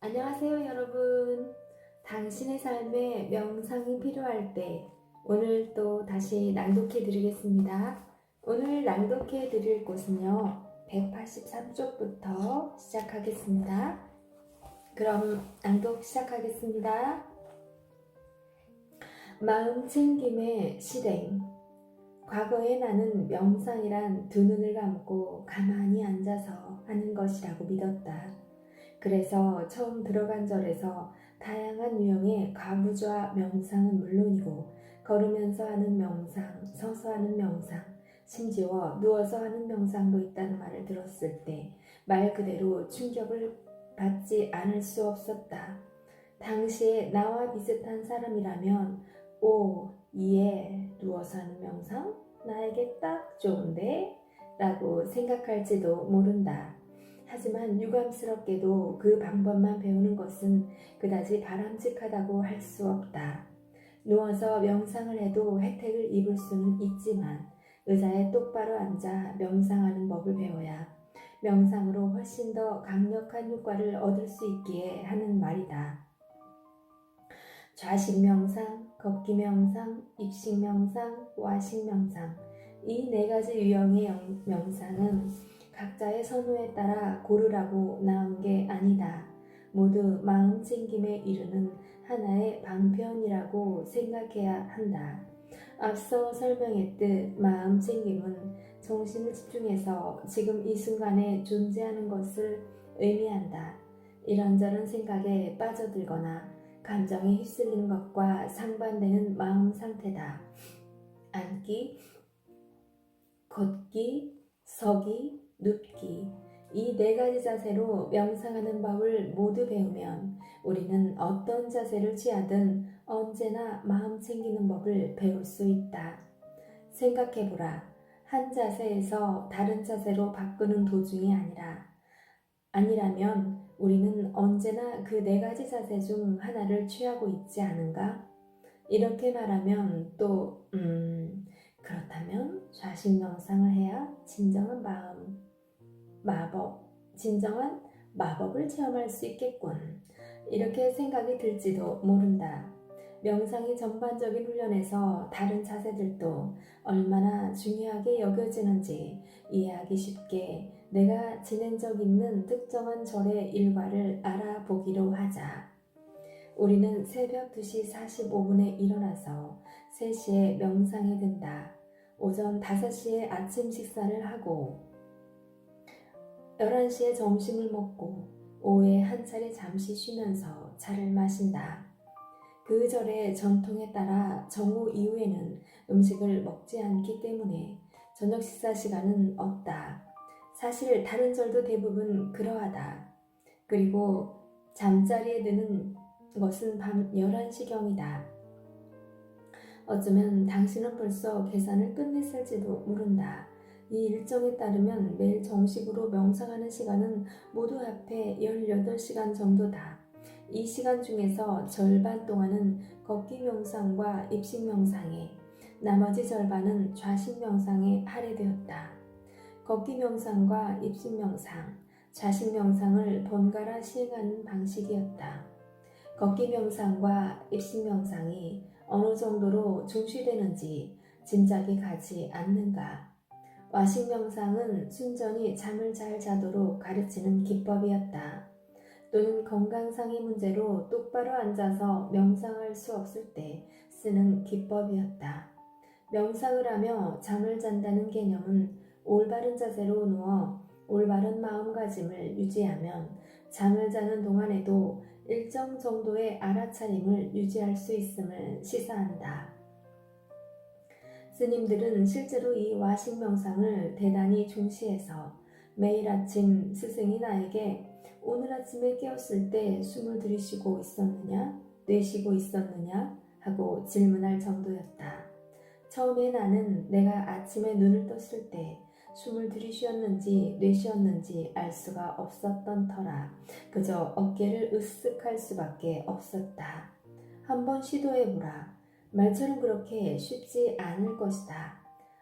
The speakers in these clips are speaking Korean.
안녕하세요, 여러분. 당신의 삶에 명상이 필요할 때 오늘 또 다시 낭독해 드리겠습니다. 오늘 낭독해 드릴 곳은요, 183쪽부터 시작하겠습니다. 그럼 낭독 시작하겠습니다. 마음챙김의 실행. 과거에 나는 명상이란 두 눈을 감고 가만히 앉아서 하는 것이라고 믿었다. 그래서 처음 들어간 절에서 다양한 유형의 가부좌 명상은 물론이고 걸으면서 하는 명상, 서서 하는 명상, 심지어 누워서 하는 명상도 있다는 말을 들었을 때 말 그대로 충격을 받지 않을 수 없었다. 당시에 나와 비슷한 사람이라면 오, 예, 누워서 하는 명상? 나에게 딱 좋은데? 라고 생각할지도 모른다. 하지만 유감스럽게도 그 방법만 배우는 것은 그다지 바람직하다고 할 수 없다. 누워서 명상을 해도 혜택을 입을 수는 있지만 의자에 똑바로 앉아 명상하는 법을 배워야 명상으로 훨씬 더 강력한 효과를 얻을 수 있기에 하는 말이다. 좌식 명상, 걷기 명상, 입식 명상, 와식 명상, 이 네 가지 유형의 명상은 각자의 선호에 따라 고르라고 나온 게 아니다. 모두 마음챙김에 이르는 하나의 방편이라고 생각해야 한다. 앞서 설명했듯 마음챙김은 정신을 집중해서 지금 이 순간에 존재하는 것을 의미한다. 이런저런 생각에 빠져들거나 감정에 휩쓸리는 것과 상반되는 마음 상태다. 앉기, 걷기, 서기, 눕기, 이 네 가지 자세로 명상하는 법을 모두 배우면 우리는 어떤 자세를 취하든 언제나 마음 챙기는 법을 배울 수 있다. 생각해보라. 한 자세에서 다른 자세로 바꾸는 도중이 아니라면 우리는 언제나 그 네 가지 자세 중 하나를 취하고 있지 않은가? 이렇게 말하면 또 그렇다면 좌식 명상을 해야 진정한 마법을 체험할 수 있겠군. 이렇게 생각이 들지도 모른다. 명상의 전반적인 훈련에서 다른 자세들도 얼마나 중요하게 여겨지는지 이해하기 쉽게 내가 지낸 적 있는 특정한 절의 일과를 알아보기로 하자. 우리는 새벽 2시 45분에 일어나서 3시에 명상에 든다. 오전 5시에 아침 식사를 하고 11시에 점심을 먹고 오후에 한 차례 잠시 쉬면서 차를 마신다. 그 절의 전통에 따라 정오 이후에는 음식을 먹지 않기 때문에 저녁 식사 시간은 없다. 사실 다른 절도 대부분 그러하다. 그리고 잠자리에 드는 것은 밤 11시경이다. 어쩌면 당신은 벌써 계산을 끝냈을지도 모른다. 이 일정에 따르면 매일 정식으로 명상하는 시간은 모두 합해 18시간 정도다. 이 시간 중에서 절반 동안은 걷기 명상과 입식 명상에, 나머지 절반은 좌식 명상에 할애되었다. 걷기 명상과 입식 명상, 좌식 명상을 번갈아 시행하는 방식이었다. 걷기 명상과 입식 명상이 어느 정도로 중시되는지 짐작이 가지 않는가. 와식 명상은 순전히 잠을 잘 자도록 가르치는 기법이었다. 또는 건강상의 문제로 똑바로 앉아서 명상할 수 없을 때 쓰는 기법이었다. 명상을 하며 잠을 잔다는 개념은 올바른 자세로 누워 올바른 마음가짐을 유지하면 잠을 자는 동안에도 일정 정도의 알아차림을 유지할 수 있음을 시사한다. 스님들은 실제로 이 와식 명상을 대단히 중시해서 매일 아침 스승이 나에게 오늘 아침에 깨었을 때 숨을 들이쉬고 있었느냐, 내쉬고 있었느냐 하고 질문할 정도였다. 처음에 나는 내가 아침에 눈을 떴을 때 숨을 들이쉬었는지 내쉬었는지 알 수가 없었던 터라 그저 어깨를 으쓱할 수밖에 없었다. 한번 시도해보라. 말처럼 그렇게 쉽지 않을 것이다.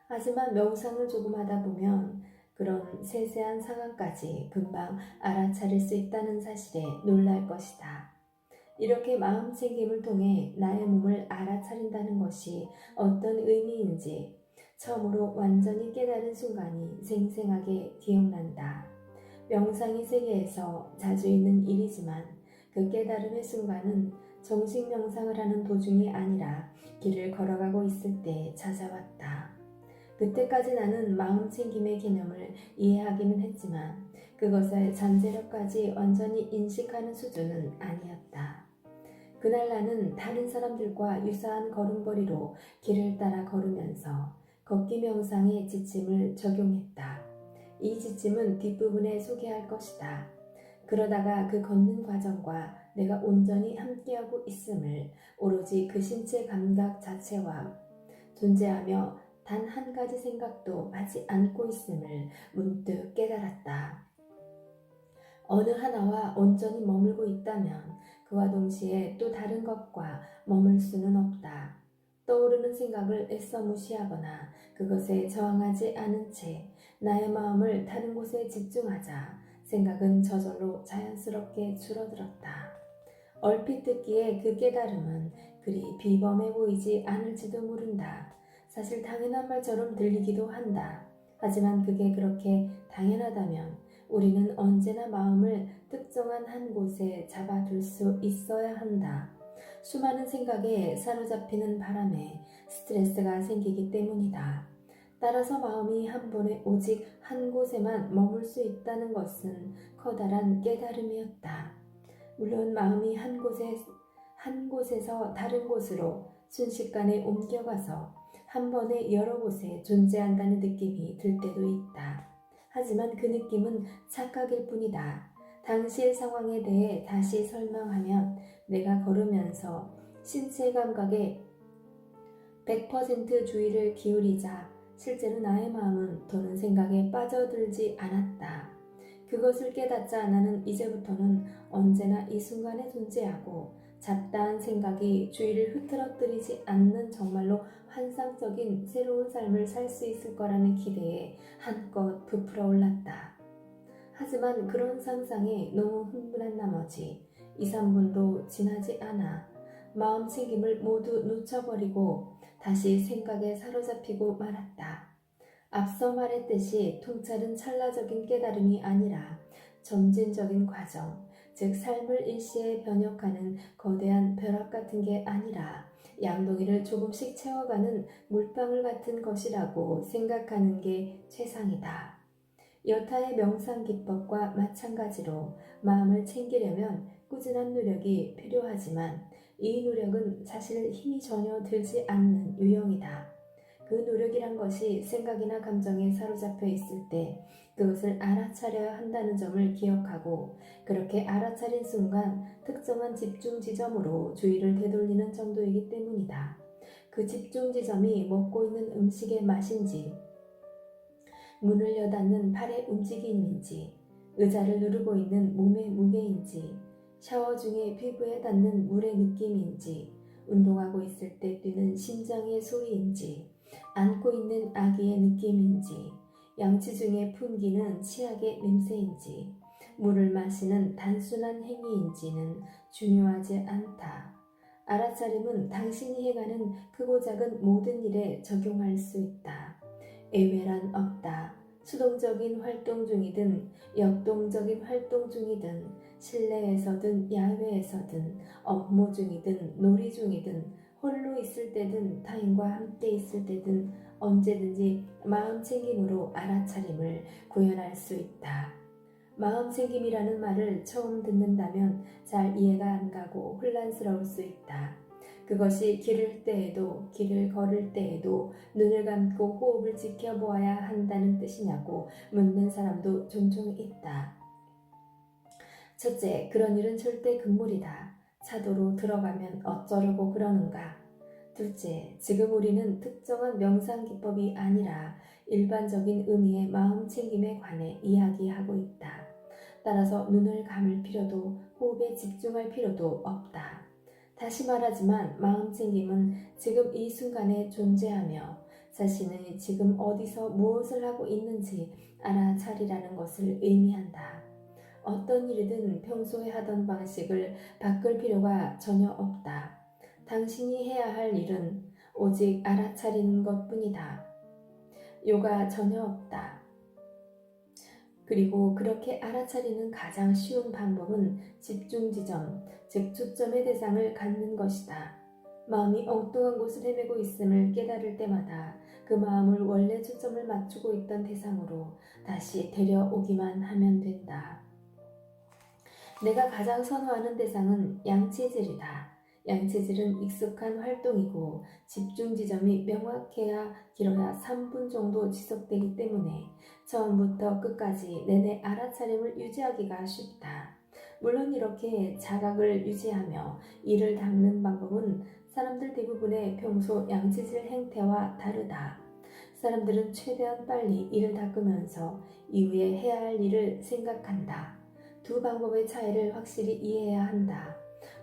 하지만 명상을 조금 하다 보면 그런 세세한 상황까지 금방 알아차릴 수 있다는 사실에 놀랄 것이다. 이렇게 마음챙김을 통해 나의 몸을 알아차린다는 것이 어떤 의미인지 처음으로 완전히 깨달은 순간이 생생하게 기억난다. 명상의 세계에서 자주 있는 일이지만 그 깨달음의 순간은 정식 명상을 하는 도중이 아니라 길을 걸어가고 있을 때 찾아왔다. 그때까지 나는 마음챙김의 개념을 이해하기는 했지만 그것의 잠재력까지 완전히 인식하는 수준은 아니었다. 그날 나는 다른 사람들과 유사한 걸음걸이로 길을 따라 걸으면서 걷기 명상의 지침을 적용했다. 이 지침은 뒷부분에 소개할 것이다. 그러다가 그 걷는 과정과 내가 온전히 함께하고 있음을 오로지 그 신체 감각 자체와 존재하며 단 한 가지 생각도 하지 않고 있음을 문득 깨달았다. 어느 하나와 온전히 머물고 있다면 그와 동시에 또 다른 것과 머물 수는 없다. 떠오르는 생각을 애써 무시하거나 그것에 저항하지 않은 채 나의 마음을 다른 곳에 집중하자 생각은 저절로 자연스럽게 줄어들었다. 얼핏 듣기에 그 깨달음은 그리 비범해 보이지 않을지도 모른다. 사실 당연한 말처럼 들리기도 한다. 하지만 그게 그렇게 당연하다면 우리는 언제나 마음을 특정한 한 곳에 잡아둘 수 있어야 한다. 수많은 생각에 사로잡히는 바람에 스트레스가 생기기 때문이다. 따라서 마음이 한 번에 오직 한 곳에만 머물 수 있다는 것은 커다란 깨달음이었다. 물론 마음이 한 곳에서 다른 곳으로 순식간에 옮겨가서 한 번에 여러 곳에 존재한다는 느낌이 들 때도 있다. 하지만 그 느낌은 착각일 뿐이다. 당시의 상황에 대해 다시 설명하면 내가 걸으면서 신체 감각에 100% 주의를 기울이자 실제로 나의 마음은 더는 생각에 빠져들지 않았다. 그것을 깨닫자 나는 이제부터는 언제나 이 순간에 존재하고 잡다한 생각이 주의를 흐트러뜨리지 않는 정말로 환상적인 새로운 삶을 살 수 있을 거라는 기대에 한껏 부풀어 올랐다. 하지만 그런 상상에 너무 흥분한 나머지 2, 3분도 지나지 않아 마음 챙김을 모두 놓쳐버리고 다시 생각에 사로잡히고 말았다. 앞서 말했듯이 통찰은 찰나적인 깨달음이 아니라 점진적인 과정, 즉 삶을 일시에 변혁하는 거대한 벼락 같은 게 아니라 양동이를 조금씩 채워가는 물방울 같은 것이라고 생각하는 게 최상이다. 여타의 명상 기법과 마찬가지로 마음을 챙기려면 꾸준한 노력이 필요하지만 이 노력은 사실 힘이 전혀 들지 않는 유형이다. 그 노력이란 것이 생각이나 감정에 사로잡혀 있을 때 그것을 알아차려야 한다는 점을 기억하고 그렇게 알아차린 순간 특정한 집중 지점으로 주의를 되돌리는 정도이기 때문이다. 그 집중 지점이 먹고 있는 음식의 맛인지 문을 여닫는 팔의 움직임인지 의자를 누르고 있는 몸의 무게인지 샤워 중에 피부에 닿는 물의 느낌인지 운동하고 있을 때 뛰는 심장의 소리인지 안고 있는 아기의 느낌인지 양치 중에 풍기는 치약의 냄새인지 물을 마시는 단순한 행위인지는 중요하지 않다. 알아차림은 당신이 행하는 크고 작은 모든 일에 적용할 수 있다. 예외란 없다. 수동적인 활동 중이든 역동적인 활동 중이든 실내에서든 야외에서든 업무 중이든 놀이 중이든 홀로 있을 때든 타인과 함께 있을 때든 언제든지 마음챙김으로 알아차림을 구현할 수 있다. 마음챙김이라는 말을 처음 듣는다면 잘 이해가 안 가고 혼란스러울 수 있다. 그것이 길을 때에도 길을 걸을 때에도 눈을 감고 호흡을 지켜보아야 한다는 뜻이냐고 묻는 사람도 종종 있다. 첫째, 그런 일은 절대 금물이다. 차도로 들어가면 어쩌려고 그러는가. 둘째, 지금 우리는 특정한 명상 기법이 아니라 일반적인 의미의 마음챙김에 관해 이야기하고 있다. 따라서 눈을 감을 필요도 호흡에 집중할 필요도 없다. 다시 말하지만 마음챙김은 지금 이 순간에 존재하며 자신이 지금 어디서 무엇을 하고 있는지 알아차리라는 것을 의미한다. 어떤 일이든 평소에 하던 방식을 바꿀 필요가 전혀 없다. 당신이 해야 할 일은 오직 알아차리는 것뿐이다. 요가 전혀 없다. 그리고 그렇게 알아차리는 가장 쉬운 방법은 집중 지점, 즉 초점의 대상을 갖는 것이다. 마음이 엉뚱한 곳을 헤매고 있음을 깨달을 때마다 그 마음을 원래 초점을 맞추고 있던 대상으로 다시 데려오기만 하면 된다. 내가 가장 선호하는 대상은 양체질이다. 양체질은 익숙한 활동이고 집중 지점이 명확해야 길어야 3분 정도 지속되기 때문에 처음부터 끝까지 내내 알아차림을 유지하기가 쉽다. 물론 이렇게 자각을 유지하며 이를 닦는 방법은 사람들 대부분의 평소 양체질 행태와 다르다. 사람들은 최대한 빨리 이를 닦으면서 이후에 해야 할 일을 생각한다. 두 방법의 차이를 확실히 이해해야 한다.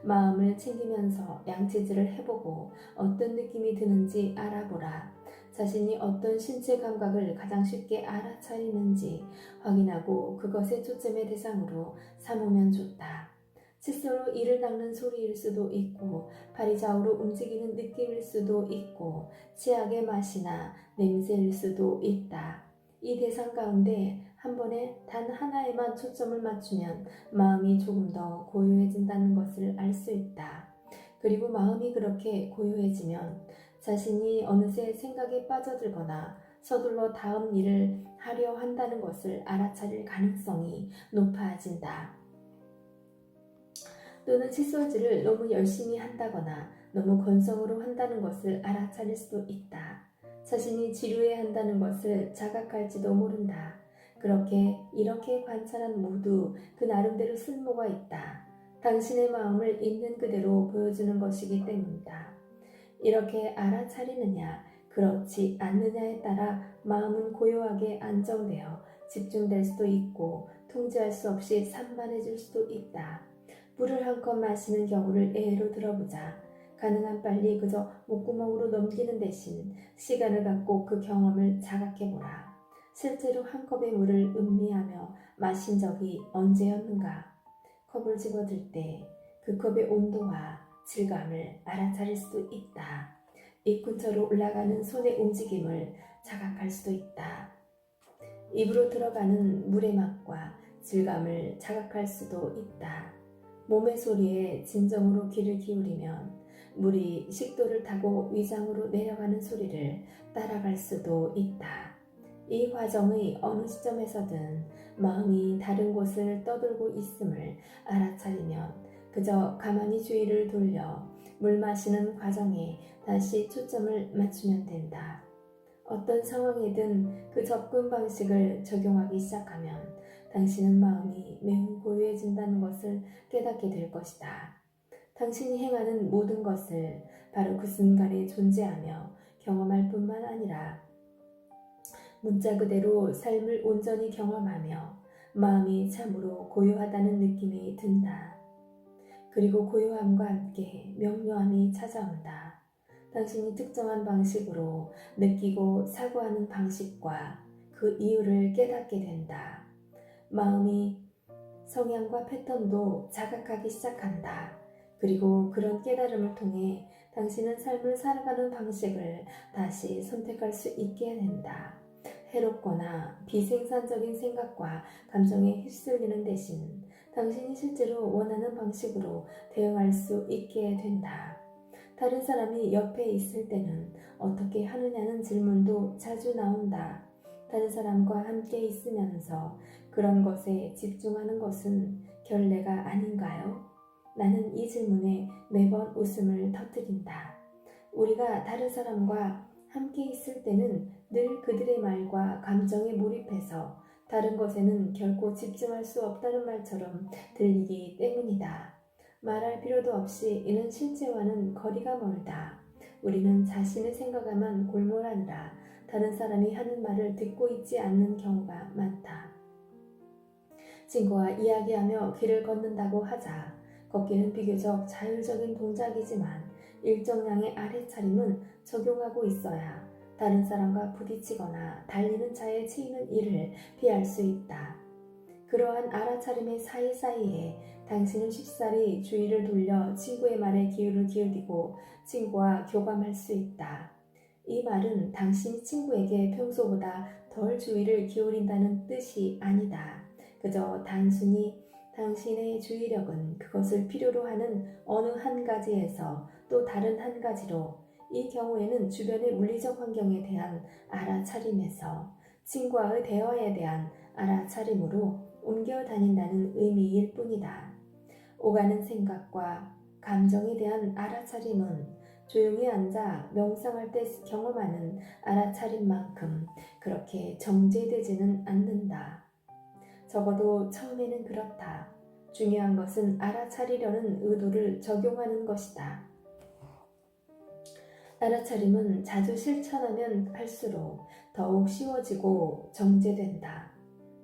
마음을 챙기면서 양치질을 해보고 어떤 느낌이 드는지 알아보라. 자신이 어떤 신체 감각을 가장 쉽게 알아차리는지 확인하고 그것의 초점의 대상으로 삼으면 좋다. 칫솔로 이를 닦는 소리일 수도 있고 발이 좌우로 움직이는 느낌일 수도 있고 치약의 맛이나 냄새일 수도 있다. 이 대상 가운데 한 번에 단 하나에만 초점을 맞추면 마음이 조금 더 고요해진다는 것을 알 수 있다. 그리고 마음이 그렇게 고요해지면 자신이 어느새 생각에 빠져들거나 서둘러 다음 일을 하려 한다는 것을 알아차릴 가능성이 높아진다. 또는 칫솔질을 너무 열심히 한다거나 너무 건성으로 한다는 것을 알아차릴 수도 있다. 자신이 지루해 한다는 것을 자각할지도 모른다. 이렇게 관찰한 모두 그 나름대로 쓸모가 있다. 당신의 마음을 있는 그대로 보여주는 것이기 때문이다. 이렇게 알아차리느냐, 그렇지 않느냐에 따라 마음은 고요하게 안정되어 집중될 수도 있고 통제할 수 없이 산만해질 수도 있다. 물을 한 컵 마시는 경우를 예로 들어보자. 가능한 빨리 그저 목구멍으로 넘기는 대신 시간을 갖고 그 경험을 자각해보라. 실제로 한 컵의 물을 음미하며 마신 적이 언제였는가? 컵을 집어들 때 그 컵의 온도와 질감을 알아차릴 수도 있다. 입 근처로 올라가는 손의 움직임을 자각할 수도 있다. 입으로 들어가는 물의 맛과 질감을 자각할 수도 있다. 몸의 소리에 진정으로 귀를 기울이면 물이 식도를 타고 위장으로 내려가는 소리를 따라갈 수도 있다. 이 과정의 어느 시점에서든 마음이 다른 곳을 떠돌고 있음을 알아차리면 그저 가만히 주의를 돌려 물 마시는 과정에 다시 초점을 맞추면 된다. 어떤 상황이든 그 접근 방식을 적용하기 시작하면 당신은 마음이 매우 고요해진다는 것을 깨닫게 될 것이다. 당신이 행하는 모든 것을 바로 그 순간에 존재하며 경험할 뿐만 아니라 문자 그대로 삶을 온전히 경험하며 마음이 참으로 고요하다는 느낌이 든다. 그리고 고요함과 함께 명료함이 찾아온다. 당신이 특정한 방식으로 느끼고 사고하는 방식과 그 이유를 깨닫게 된다. 마음이 성향과 패턴도 자각하기 시작한다. 그리고 그런 깨달음을 통해 당신은 삶을 살아가는 방식을 다시 선택할 수 있게 된다. 해롭거나 비생산적인 생각과 감정에 휩쓸리는 대신 당신이 실제로 원하는 방식으로 대응할 수 있게 된다. 다른 사람이 옆에 있을 때는 어떻게 하느냐는 질문도 자주 나온다. 다른 사람과 함께 있으면서 그런 것에 집중하는 것은 결례가 아닌가요? 나는 이 질문에 매번 웃음을 터뜨린다. 우리가 다른 사람과 함께 있을 때는 늘 그들의 말과 감정에 몰입해서 다른 것에는 결코 집중할 수 없다는 말처럼 들리기 때문이다. 말할 필요도 없이 이는 실제와는 거리가 멀다. 우리는 자신의 생각에만 골몰하느라 다른 사람이 하는 말을 듣고 있지 않는 경우가 많다. 친구와 이야기하며 길을 걷는다고 하자. 걷기는 비교적 자율적인 동작이지만 일정량의 알아차림은 적용하고 있어야 다른 사람과 부딪히거나 달리는 차에 치이는 일을 피할 수 있다. 그러한 알아차림의 사이사이에 당신은 쉽사리 주의를 돌려 친구의 말에 귀를 기울이고 친구와 교감할 수 있다. 이 말은 당신이 친구에게 평소보다 덜 주의를 기울인다는 뜻이 아니다. 그저 단순히 당신의 주의력은 그것을 필요로 하는 어느 한 가지에서 또 다른 한 가지로, 이 경우에는 주변의 물리적 환경에 대한 알아차림에서 친구와의 대화에 대한 알아차림으로 옮겨 다닌다는 의미일 뿐이다. 오가는 생각과 감정에 대한 알아차림은 조용히 앉아 명상할 때 경험하는 알아차림만큼 그렇게 정제되지는 않는다. 적어도 처음에는 그렇다. 중요한 것은 알아차리려는 의도를 적용하는 것이다. 알아차림은 자주 실천하면 할수록 더욱 쉬워지고 정제된다.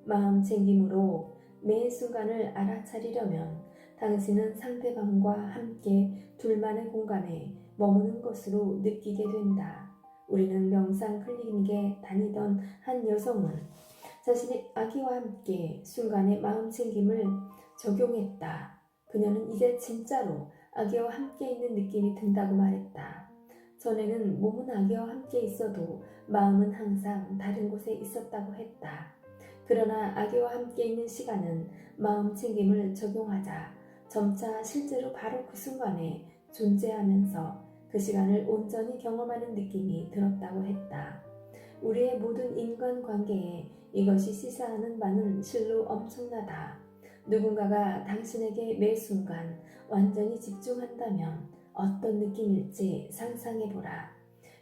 마음 챙김으로 매 순간을 알아차리려면 당신은 상대방과 함께 둘만의 공간에 머무는 것으로 느끼게 된다. 우리는 명상 클리닉에 다니던 한 여성은 자신의 아기와 함께 순간의 마음 챙김을 적용했다. 그녀는 이제 진짜로 아기와 함께 있는 느낌이 든다고 말했다. 전에는 몸은 아기와 함께 있어도 마음은 항상 다른 곳에 있었다고 했다. 그러나 아기와 함께 있는 시간은 마음 챙김을 적용하자 점차 실제로 바로 그 순간에 존재하면서 그 시간을 온전히 경험하는 느낌이 들었다고 했다. 우리의 모든 인간관계에 이것이 시사하는 바는 실로 엄청나다. 누군가가 당신에게 매 순간 완전히 집중한다면 어떤 느낌일지 상상해보라.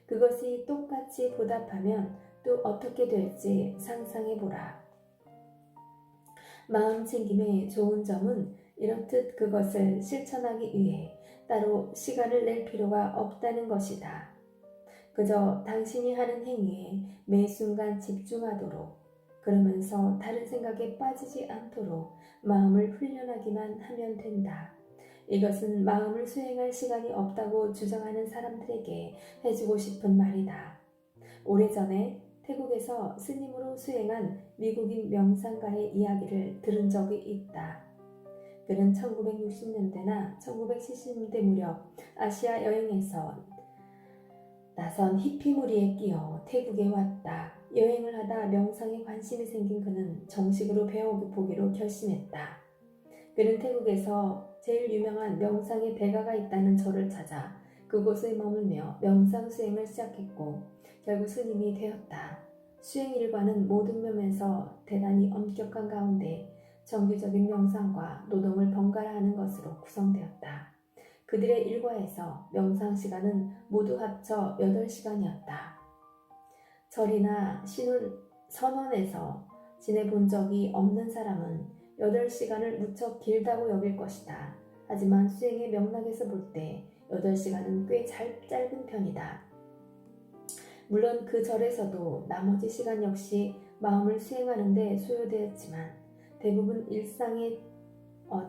그것이 똑같이 보답하면 또 어떻게 될지 상상해보라. 마음 챙김의 좋은 점은 이렇듯 그것을 실천하기 위해 따로 시간을 낼 필요가 없다는 것이다. 그저 당신이 하는 행위에 매 순간 집중하도록, 그러면서 다른 생각에 빠지지 않도록 마음을 훈련하기만 하면 된다. 이것은 마음을 수행할 시간이 없다고 주장하는 사람들에게 해주고 싶은 말이다. 오래전에 태국에서 스님으로 수행한 미국인 명상가의 이야기를 들은 적이 있다. 그는 1960년대나 1970년대 무렵 아시아 여행에서 나선 히피 무리에 끼어 태국에 왔다. 여행을 하다 명상에 관심이 생긴 그는 정식으로 배워보기로 결심했다. 그는 태국에서 제일 유명한 명상의 대가가 있다는 절을 찾아 그곳에 머물며 명상 수행을 시작했고 결국 스님이 되었다. 수행 일과는 모든 면에서 대단히 엄격한 가운데 정규적인 명상과 노동을 번갈아 하는 것으로 구성되었다. 그들의 일과에서 명상 시간은 모두 합쳐 8시간이었다. 절이나 선원에서 지내본 적이 없는 사람은 8시간을 무척 길다고 여길 것이다. 하지만 수행의 맥락에서 볼 때 8시간은 꽤 짧은 편이다. 물론 그 절에서도 나머지 시간 역시 마음을 수행하는 데 소요되었지만 대부분 일상의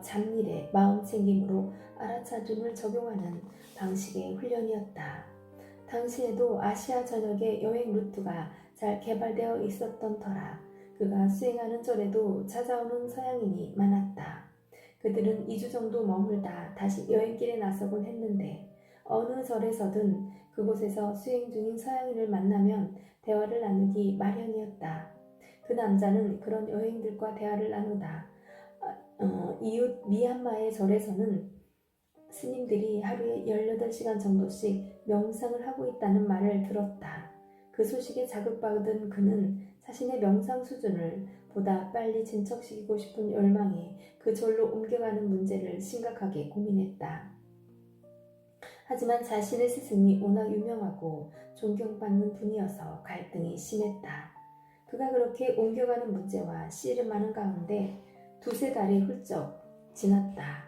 잡일에 마음 챙김으로 알아차림을 적용하는 방식의 훈련이었다. 당시에도 아시아 전역의 여행 루트가 잘 개발되어 있었던 터라 그가 수행하는 절에도 찾아오는 서양인이 많았다. 그들은 2주 정도 머물다 다시 여행길에 나서곤 했는데 어느 절에서든 그곳에서 수행 중인 서양인을 만나면 대화를 나누기 마련이었다. 그 남자는 그런 여행들과 대화를 나누다 이웃 미얀마의 절에서는 스님들이 하루에 18시간 정도씩 명상을 하고 있다는 말을 들었다. 그 소식에 자극받은 그는 자신의 명상 수준을 보다 빨리 진척시키고 싶은 열망에 그 절로 옮겨가는 문제를 심각하게 고민했다. 하지만 자신의 스승이 워낙 유명하고 존경받는 분이어서 갈등이 심했다. 그가 그렇게 옮겨가는 문제와 씨름하는 가운데 2-3달이 훌쩍 지났다.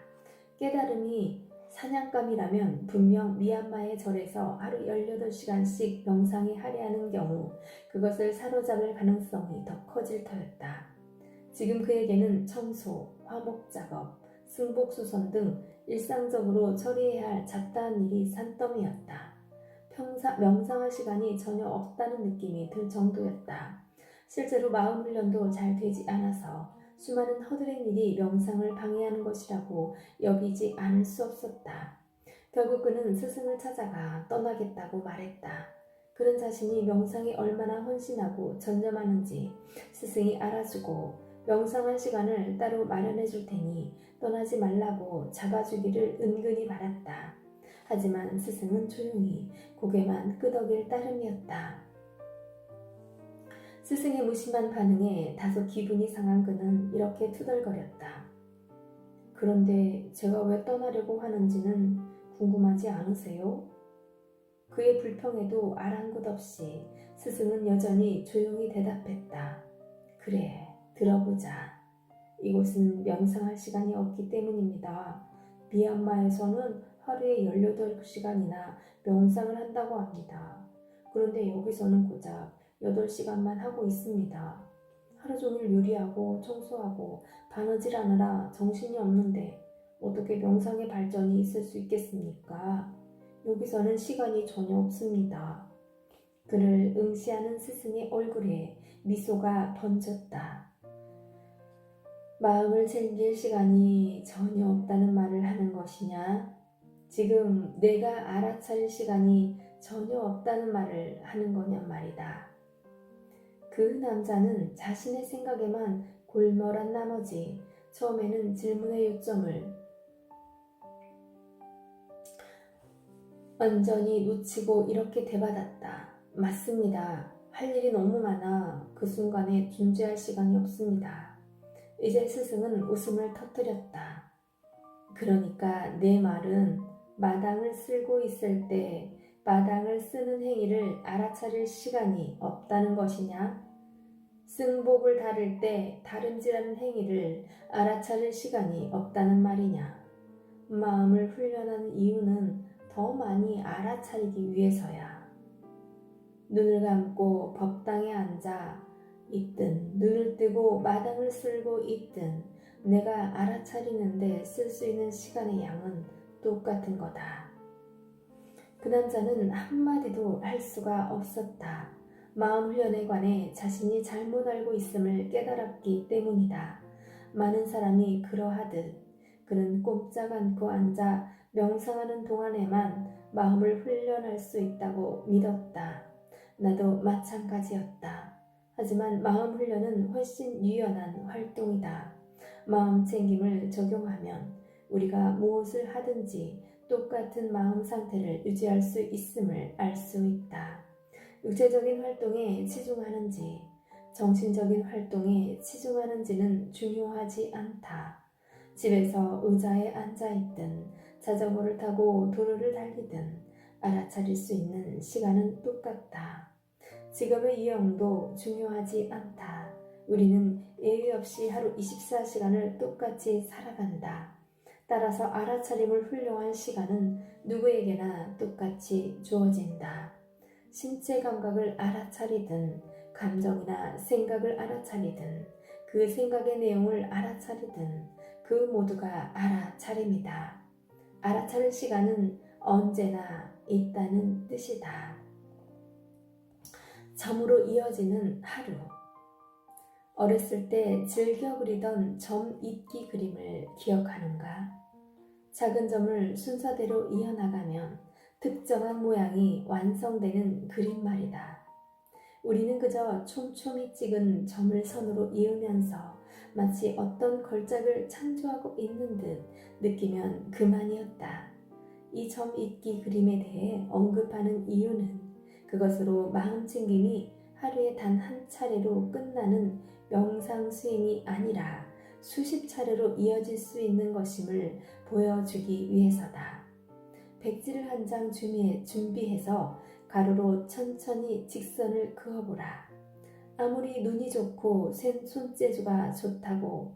깨달음이 사냥감이라면 분명 미얀마의 절에서 하루 18시간씩 명상에 할애하는 경우 그것을 사로잡을 가능성이 더 커질 터였다. 지금 그에게는 청소, 화목작업, 승복수선 등 일상적으로 처리해야 할 잡다한 일이 산더미였다. 명상할 시간이 전혀 없다는 느낌이 들 정도였다. 실제로 마음 훈련도 잘 되지 않아서 수많은 허드렛 일이 명상을 방해하는 것이라고 여기지 않을 수 없었다. 결국 그는 스승을 찾아가 떠나겠다고 말했다. 그는 자신이 명상에 얼마나 헌신하고 전념하는지 스승이 알아주고 명상할 시간을 따로 마련해 줄 테니 떠나지 말라고 잡아주기를 은근히 바랐다. 하지만 스승은 조용히 고개만 끄덕일 따름이었다. 스승의 무심한 반응에 다소 기분이 상한 그는 이렇게 투덜거렸다. 그런데 제가 왜 떠나려고 하는지는 궁금하지 않으세요? 그의 불평에도 아랑곳 없이 스승은 여전히 조용히 대답했다. 그래, 들어보자. 이곳은 명상할 시간이 없기 때문입니다. 미얀마에서는 하루에 18시간이나 명상을 한다고 합니다. 그런데 여기서는 고작 8시간만 하고 있습니다. 하루 종일 요리하고 청소하고 바느질하느라 정신이 없는데 어떻게 명상의 발전이 있을 수 있겠습니까? 여기서는 시간이 전혀 없습니다. 그를 응시하는 스승의 얼굴에 미소가 번졌다. 마음을 챙길 시간이 전혀 없다는 말을 하는 것이냐? 지금 내가 알아차릴 시간이 전혀 없다는 말을 하는 거냔 말이다. 그 남자는 자신의 생각에만 골몰한 나머지 처음에는 질문의 요점을 완전히 놓치고 이렇게 대받았다. 맞습니다. 할 일이 너무 많아 그 순간에 존재할 시간이 없습니다. 이제 스승은 웃음을 터뜨렸다. 그러니까 내 말은 마당을 쓸고 있을 때 마당을 쓰는 행위를 알아차릴 시간이 없다는 것이냐? 승복을 다룰 때 다름질하는 행위를 알아차릴 시간이 없다는 말이냐? 마음을 훈련하는 이유는 더 많이 알아차리기 위해서야. 눈을 감고 법당에 앉아 있든 눈을 뜨고 마당을 쓸고 있든 내가 알아차리는데 쓸 수 있는 시간의 양은 똑같은 거다. 그 남자는 한마디도 할 수가 없었다. 마음 훈련에 관해 자신이 잘못 알고 있음을 깨달았기 때문이다. 많은 사람이 그러하듯 그는 꼼짝 않고 앉아 명상하는 동안에만 마음을 훈련할 수 있다고 믿었다. 나도 마찬가지였다. 하지만 마음 훈련은 훨씬 유연한 활동이다. 마음 챙김을 적용하면 우리가 무엇을 하든지 똑같은 마음 상태를 유지할 수 있음을 알 수 있다. 육체적인 활동에 치중하는지 정신적인 활동에 치중하는지는 중요하지 않다. 집에서 의자에 앉아있든 자전거를 타고 도로를 달리든 알아차릴 수 있는 시간은 똑같다. 직업의 유형도 중요하지 않다. 우리는 예외 없이 하루 24시간을 똑같이 살아간다. 따라서 알아차림을 훌륭한 시간은 누구에게나 똑같이 주어진다. 신체 감각을 알아차리든 감정이나 생각을 알아차리든 그 생각의 내용을 알아차리든 그 모두가 알아차림이다. 알아차릴 시간은 언제나 있다는 뜻이다. 점으로 이어지는 하루. 어렸을 때 즐겨 그리던 점 잇기 그림을 기억하는가? 작은 점을 순서대로 이어나가면 특정한 모양이 완성되는 그림 말이다. 우리는 그저 촘촘히 찍은 점을 선으로 이으면서 마치 어떤 걸작을 창조하고 있는 듯 느끼면 그만이었다. 이 점 잇기 그림에 대해 언급하는 이유는 그것으로 마음 챙김이 하루에 단 한 차례로 끝나는 명상 수행이 아니라 수십 차례로 이어질 수 있는 것임을 보여주기 위해서다. 백지를 한 장 준비해서 가로로 천천히 직선을 그어보라. 아무리 눈이 좋고 손재주가 좋다고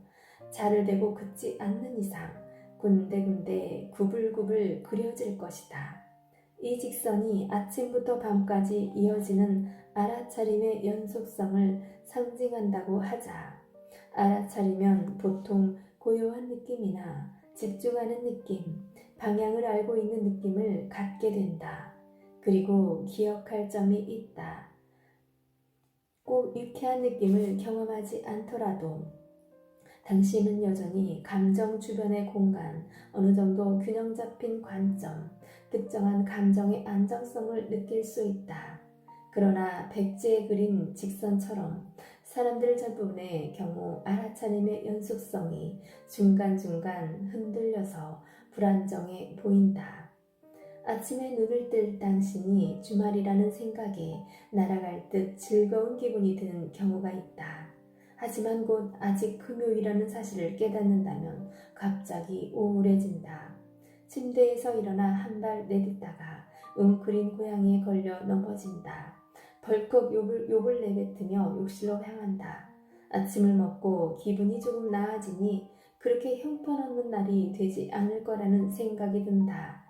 자를 대고 긋지 않는 이상 군데군데 구불구불 그려질 것이다. 이 직선이 아침부터 밤까지 이어지는 알아차림의 연속성을 상징한다고 하자. 알아차리면 보통 고요한 느낌이나 집중하는 느낌, 방향을 알고 있는 느낌을 갖게 된다. 그리고 기억할 점이 있다. 꼭 유쾌한 느낌을 경험하지 않더라도 당신은 여전히 감정 주변의 공간, 어느 정도 균형 잡힌 관점, 특정한 감정의 안정성을 느낄 수 있다. 그러나 백지에 그린 직선처럼 사람들 대부분의 경우 알아차림의 연속성이 중간중간 흔들려서 불안정해 보인다. 아침에 눈을 뜰 당신이 주말이라는 생각에 날아갈 듯 즐거운 기분이 드는 경우가 있다. 하지만 곧 아직 금요일이라는 사실을 깨닫는다면 갑자기 우울해진다. 침대에서 일어나 한 발 내딛다가 웅크린 고양이에 걸려 넘어진다. 벌컥 욕을 내뱉으며 욕실로 향한다. 아침을 먹고 기분이 조금 나아지니 그렇게 형편없는 날이 되지 않을 거라는 생각이 든다.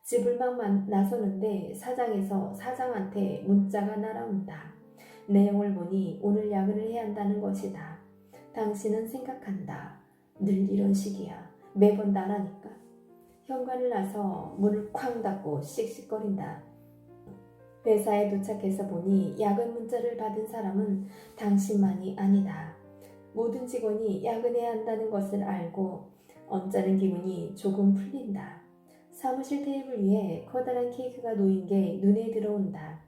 집을 막 나서는데 사장에서 사장한테 문자가 날아온다. 내용을 보니 오늘 야근을 해야 한다는 것이다. 당신은 생각한다. 늘 이런 식이야. 매번 나라니까. 현관을 나서 문을 쾅 닫고 씩씩거린다. 회사에 도착해서 보니 야근 문자를 받은 사람은 당신만이 아니다. 모든 직원이 야근해야 한다는 것을 알고 언짢은 기분이 조금 풀린다. 사무실 테이블 위에 커다란 케이크가 놓인 게 눈에 들어온다.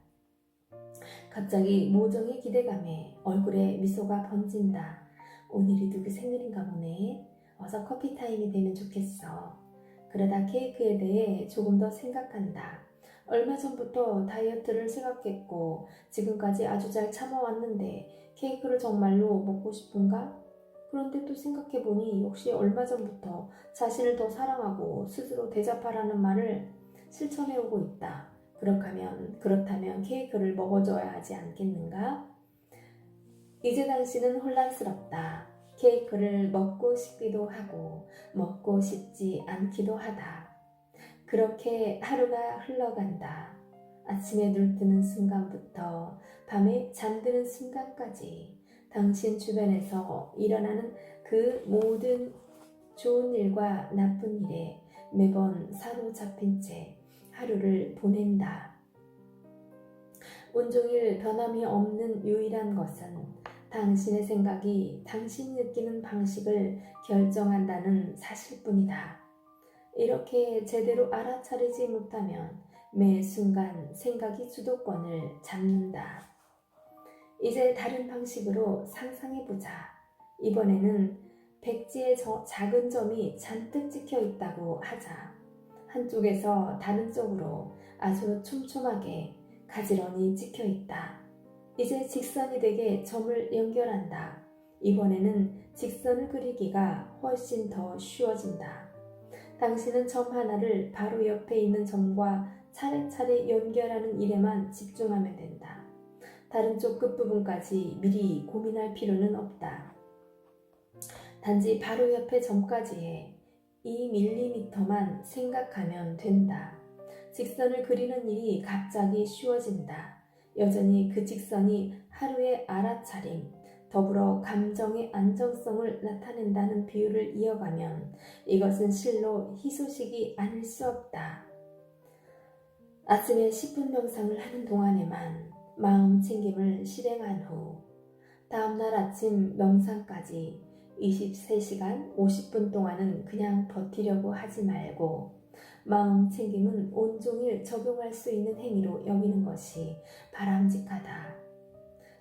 갑자기 모정의 기대감에 얼굴에 미소가 번진다. 오늘이 누구 생일인가 보네. 어서 커피 타임이 되면 좋겠어. 그러다 케이크에 대해 조금 더 생각한다. 얼마 전부터 다이어트를 생각했고 지금까지 아주 잘 참아왔는데 케이크를 정말로 먹고 싶은가? 그런데 또 생각해보니 역시 얼마 전부터 자신을 더 사랑하고 스스로 대접하라는 말을 실천해오고 있다. 그렇다면 케이크를 먹어줘야 하지 않겠는가? 이제 당신은 혼란스럽다. 케이크를 먹고 싶기도 하고 먹고 싶지 않기도 하다. 그렇게 하루가 흘러간다. 아침에 눈 뜨는 순간부터 밤에 잠드는 순간까지 당신 주변에서 일어나는 그 모든 좋은 일과 나쁜 일에 매번 사로잡힌 채 하루를 보낸다. 온종일 변함이 없는 유일한 것은 당신의 생각이 당신이 느끼는 방식을 결정한다는 사실뿐이다. 이렇게 제대로 알아차리지 못하면 매 순간 생각이 주도권을 잡는다. 이제 다른 방식으로 상상해보자. 이번에는 백지의 작은 점이 잔뜩 찍혀 있다고 하자. 한쪽에서 다른 쪽으로 아주 촘촘하게 가지런히 찍혀 있다. 이제 직선이 되게 점을 연결한다. 이번에는 직선을 그리기가 훨씬 더 쉬워진다. 당신은 점 하나를 바로 옆에 있는 점과 차례차례 연결하는 일에만 집중하면 된다. 다른 쪽 끝부분까지 미리 고민할 필요는 없다. 단지 바로 옆에 점까지 해 2mm만 생각하면 된다. 직선을 그리는 일이 갑자기 쉬워진다. 여전히 그 직선이 하루의 알아차림, 더불어 감정의 안정성을 나타낸다는 비유를 이어가면 이것은 실로 희소식이 아닐 수 없다. 아침에 10분 명상을 하는 동안에만 마음 챙김을 실행한 후 다음날 아침 명상까지 23시간 50분 동안은 그냥 버티려고 하지 말고 마음 챙김은 온종일 적용할 수 있는 행위로 여기는 것이 바람직하다.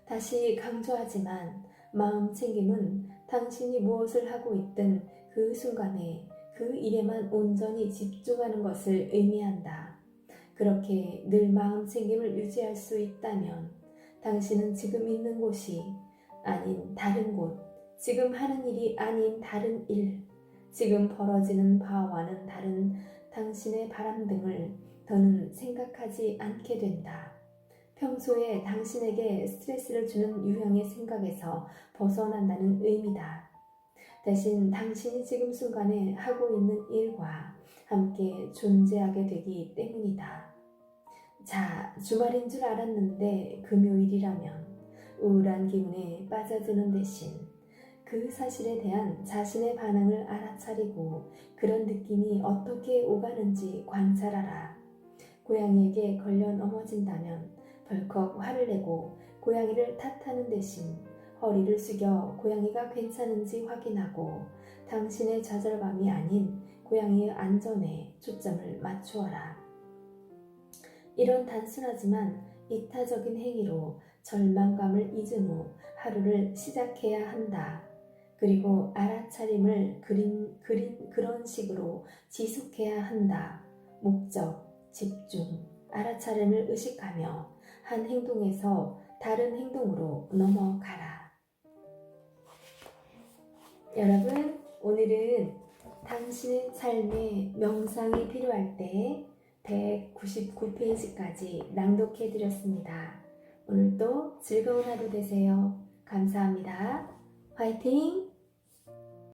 다시 강조하지만 마음 챙김은 당신이 무엇을 하고 있든 그 순간에 그 일에만 온전히 집중하는 것을 의미한다. 그렇게 늘 마음 챙김을 유지할 수 있다면 당신은 지금 있는 곳이 아닌 다른 곳, 지금 하는 일이 아닌 다른 일, 지금 벌어지는 바와는 다른 당신의 바람 등을 더는 생각하지 않게 된다. 평소에 당신에게 스트레스를 주는 유형의 생각에서 벗어난다는 의미다. 대신 당신이 지금 순간에 하고 있는 일과 함께 존재하게 되기 때문이다. 자, 주말인 줄 알았는데 금요일이라면 우울한 기분에 빠져드는 대신 그 사실에 대한 자신의 반응을 알아차리고 그런 느낌이 어떻게 오가는지 관찰하라. 고양이에게 걸려 넘어진다면 덜컥 화를 내고 고양이를 탓하는 대신 허리를 숙여 고양이가 괜찮은지 확인하고 당신의 좌절감이 아닌 고양이의 안전에 초점을 맞추어라. 이런 단순하지만 이타적인 행위로 절망감을 잊은 후 하루를 시작해야 한다. 그리고 알아차림을 그런 식으로 지속해야 한다. 목적, 집중, 알아차림을 의식하며 한 행동에서 다른 행동으로 넘어가라. 여러분, 오늘은 당신의 삶에 명상이 필요할 때 199페이지까지 낭독해 드렸습니다. 오늘도 즐거운 하루 되세요. 감사합니다. 화이팅!